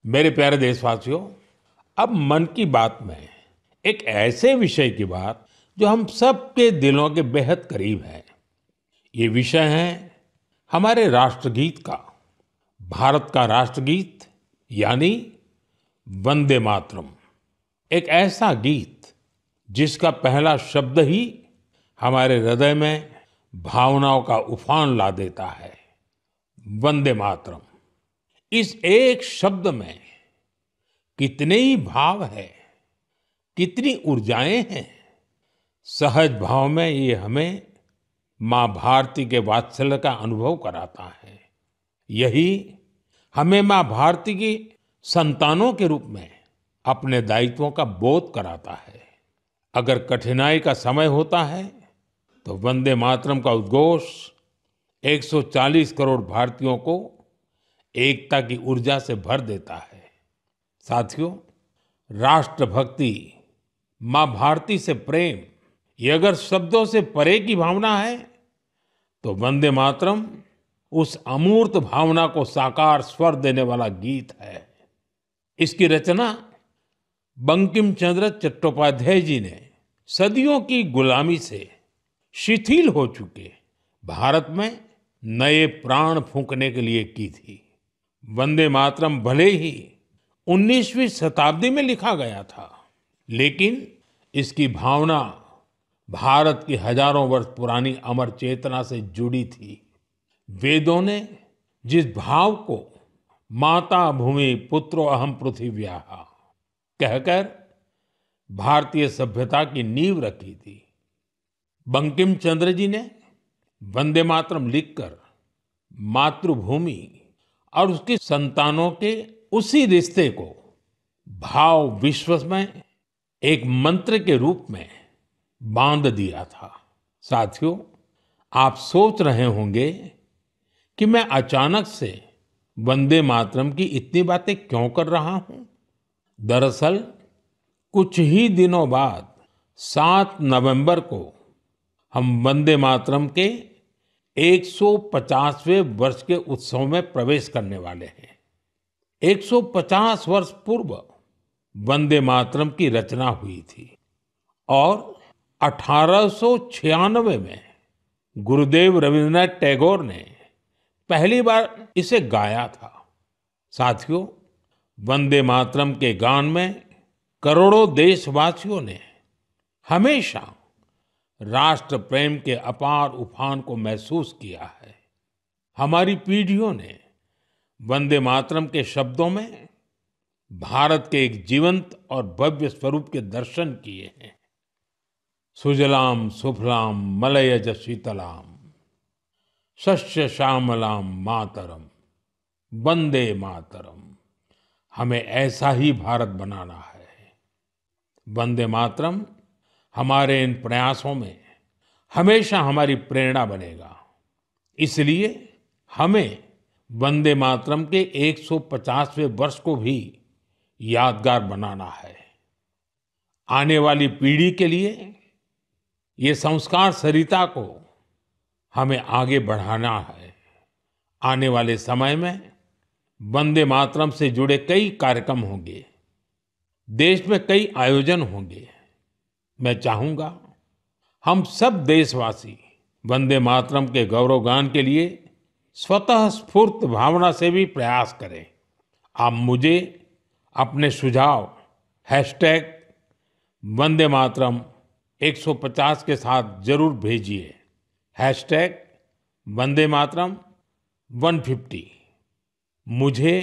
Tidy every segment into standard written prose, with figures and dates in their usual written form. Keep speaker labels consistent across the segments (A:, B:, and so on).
A: मेरे प्यारे देशवासियों, अब मन की बात में एक ऐसे विषय की बात जो हम सबके दिलों के बेहद करीब है। ये विषय है हमारे राष्ट्रगीत का। भारत का राष्ट्रगीत यानी वंदे मातरम। एक ऐसा गीत जिसका पहला शब्द ही हमारे हृदय में भावनाओं का उफान ला देता है। वंदे मातरम, इस एक शब्द में कितने ही भाव है, कितनी ऊर्जाएं हैं। सहज भाव में ये हमें माँ भारती के वात्सल्य का अनुभव कराता है। यही हमें माँ भारती की संतानों के रूप में अपने दायित्वों का बोध कराता है। अगर कठिनाई का समय होता है तो वंदे मातरम का उद्घोष 140 करोड़ भारतीयों को एकता की ऊर्जा से भर देता है। साथियों, राष्ट्रभक्ति, माँ भारती से प्रेम, ये अगर शब्दों से परे की भावना है तो वंदे मातरम उस अमूर्त भावना को साकार स्वर देने वाला गीत है। इसकी रचना बंकिम चंद्र चट्टोपाध्याय जी ने सदियों की गुलामी से शिथिल हो चुके भारत में नए प्राण फूंकने के लिए की थी। वंदे मातरम भले ही 19वीं शताब्दी में लिखा गया था, लेकिन इसकी भावना भारत की हजारों वर्ष पुरानी अमर चेतना से जुड़ी थी। वेदों ने जिस भाव को माता भूमि पुत्रो अहम पृथिव्याः कहकर भारतीय सभ्यता की नींव रखी थी, बंकिम चंद्र जी ने वंदे मातरम लिखकर मातृभूमि और उसकी संतानों के उसी रिश्ते को भाव विश्व में एक मंत्र के रूप में बांध दिया था। साथियों, आप सोच रहे होंगे कि मैं अचानक से वंदे मातरम की इतनी बातें क्यों कर रहा हूं। दरअसल कुछ ही दिनों बाद 7 नवंबर को हम वंदे मातरम के 150वें वर्ष के उत्सव में प्रवेश करने वाले हैं। 150 वर्ष पूर्व वंदे मातरम की रचना हुई थी और 1896 में गुरुदेव रविंद्रनाथ टैगोर ने पहली बार इसे गाया था। साथियों, वंदे मातरम के गान में करोड़ों देशवासियों ने हमेशा राष्ट्र प्रेम के अपार उफान को महसूस किया है। हमारी पीढ़ियों ने वंदे मातरम के शब्दों में भारत के एक जीवंत और भव्य स्वरूप के दर्शन किए हैं। सुजलाम सुफलाम मलयज शीतलाम शस्य श्यामलाम मातरम वंदे मातरम। हमें ऐसा ही भारत बनाना है। वंदे मातरम हमारे इन प्रयासों में हमेशा हमारी प्रेरणा बनेगा। इसलिए हमें वंदे मातरम के 150वें वर्ष को भी यादगार बनाना है। आने वाली पीढ़ी के लिए ये संस्कार सरिता को हमें आगे बढ़ाना है। आने वाले समय में वंदे मातरम से जुड़े कई कार्यक्रम होंगे, देश में कई आयोजन होंगे। मैं चाहूंगा हम सब देशवासी वंदे मातरम के गौरवगान के लिए स्वतः स्फूर्त भावना से भी प्रयास करें। आप मुझे अपने सुझाव वंदे मातरम 150 के साथ जरूर भेजिए। वंदे मातरम 150। मुझे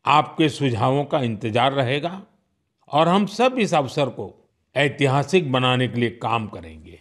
A: आपके सुझावों का इंतजार रहेगा और हम सब इस अवसर को ऐतिहासिक बनाने के लिए काम करेंगे।